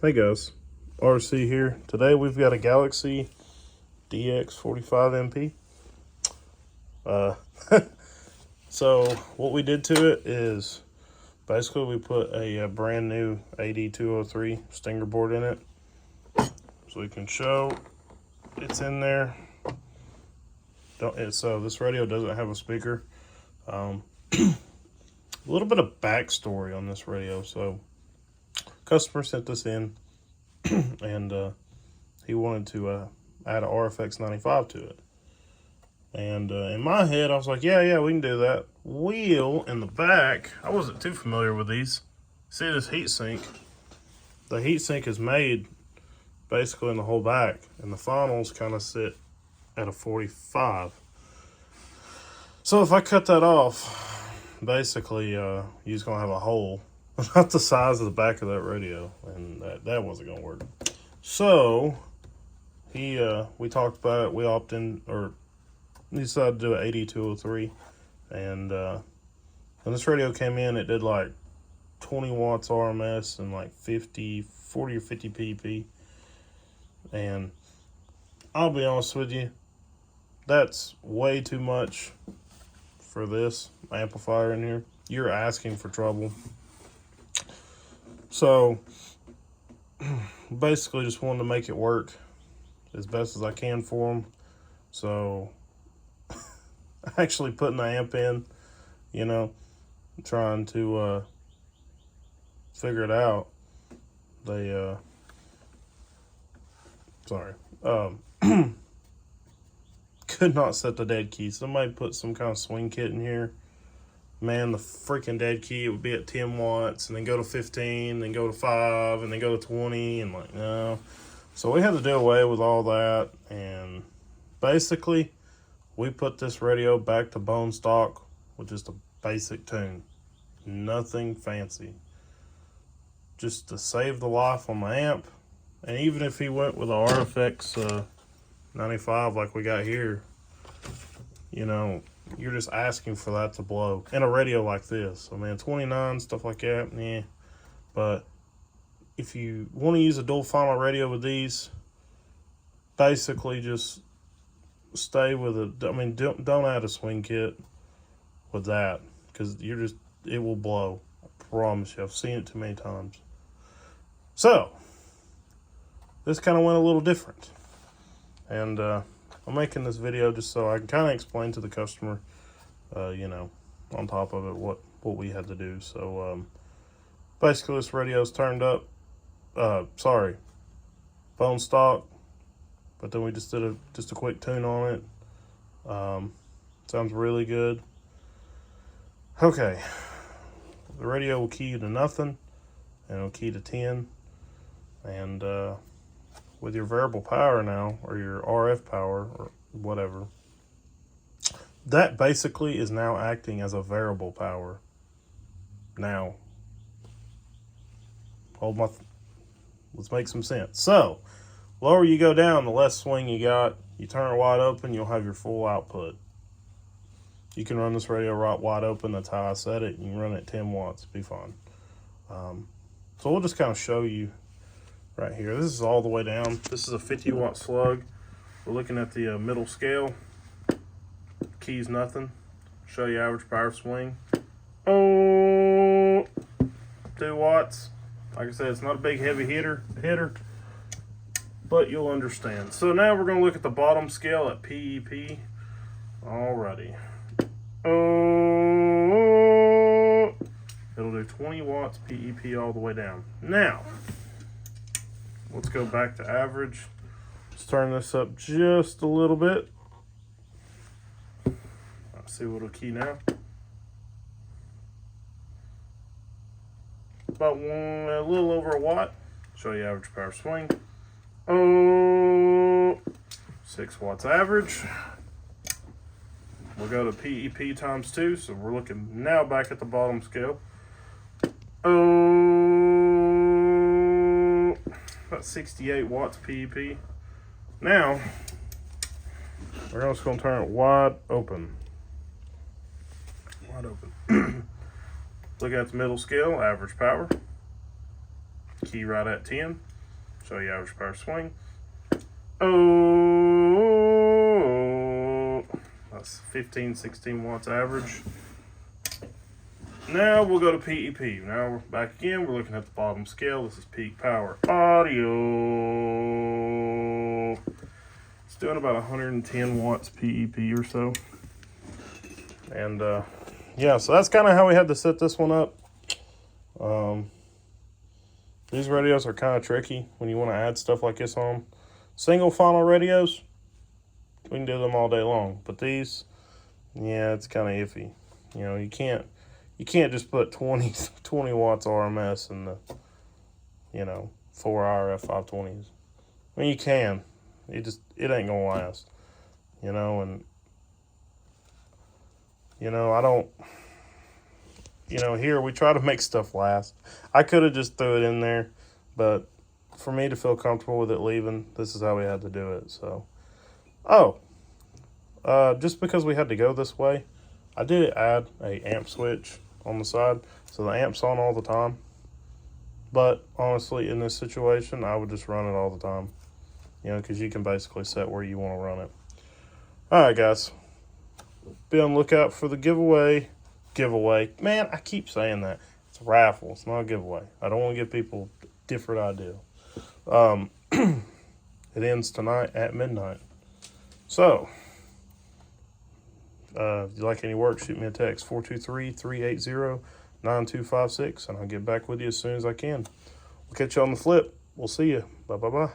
Hey guys, RC here. Today we've got a Galaxy DX45MP. So what we did to it is basically we put a brand new AD203 stinger board in it. So we can show it's in there. So this radio doesn't have a speaker. A little bit of backstory on this radio. So customer sent this in and he wanted to add a RFX 95 to it. And in my head, I was like, yeah, we can do that. Wheel in the back, I wasn't too familiar with these. See this heat sink? The heat sink is made basically in the whole back, and the funnels kind of sit at a 45. So if I cut that off, basically you're just going to have a hole about the size of the back of that radio, and that wasn't going to work. So we talked about it. We opted in, or we decided to do an AD203, and when this radio came in, it did like 20 watts RMS and like 40 or 50 pp. And I'll be honest with you, that's way too much for this amplifier in here. You're asking for trouble. So basically just wanted to make it work as best as I can for them. So actually putting the amp in, trying to figure it out. They could not set the dead key. Somebody put some kind of swing kit in here. Man, the freaking dead key, it would be at 10 watts, and then go to 15, then go to 5, and then go to 20, and like, no. So we had to do away with all that, and basically, we put this radio back to bone stock with just a basic tune. Nothing fancy. Just to save the life on my amp. And even if he went with a RFX 95 like we got here, you're just asking for that to blow. In a radio like this. I mean, 29, stuff like that, yeah. But if you want to use a dual funnel radio with these, basically just stay with it. I mean, don't add a swing kit with that, because it will blow. I promise you. I've seen it too many times. So this kind of went a little different, and I'm making this video just so I can kind of explain to the customer, on top of it what we had to do. So basically this radio's turned up, bone stock, but then we just did a quick tune on it. Sounds really good. Okay, the radio will key you to nothing, and it'll key to 10, and with your variable power now, or your RF power, or whatever, that basically is now acting as a variable power. Now, let's make some sense. So, lower you go down, the less swing you got. You turn it wide open, you'll have your full output. You can run this radio right wide open. That's how I set it. You can run it at 10 watts, be fine. So we'll just kind of show you right here. This is all the way down. This is a 50 watt slug. We're looking at the middle scale. Keys nothing. Show you average power swing. 2 watts. Like I said, it's not a big heavy hitter, but you'll understand. So now we're going to look at the bottom scale at PEP. Alrighty. It'll do 20 watts PEP all the way down. Now, let's go back to average. Let's turn this up just a little bit. Let's see what it'll key now. About a little over a watt. Show you average power swing. 6 watts average. We'll go to PEP times 2, so we're looking now back at the bottom scale. About 68 watts PEP. Now, we're just going to turn it wide open. Wide open. Look at the middle scale, average power. key right at 10. Show you average power swing. Oh, that's 15, 16 watts average. Now we'll go to PEP. Now we're back again. We're looking at the bottom scale. This is peak power audio. It's doing about 110 watts PEP or so. And yeah, so that's kind of how we had to set this one up. These radios are kind of tricky when you want to add stuff like this on. Single funnel radios, we can do them all day long. But these, yeah, it's kind of iffy. You know, you can't just put 20 watts RMS in the, 4 RF520s. I mean, you can. It ain't gonna last. And I don't. Here we try to make stuff last. I could have just threw it in there, but for me to feel comfortable with it leaving, this is how we had to do it. So, just because we had to go this way, I did add a amp switch on the side, so the amp's on all the time. But honestly, in this situation, I would just run it all the time, because you can basically set where you want to run it. All right, guys, be on the lookout for the giveaway. Man, I keep saying that. It's a raffle. It's not a giveaway. I don't want to give people a different idea. It ends tonight at midnight. So, if you like any work, shoot me a text, 423-380-9256, and I'll get back with you as soon as I can. We'll catch you on the flip. We'll see you. Bye-bye-bye.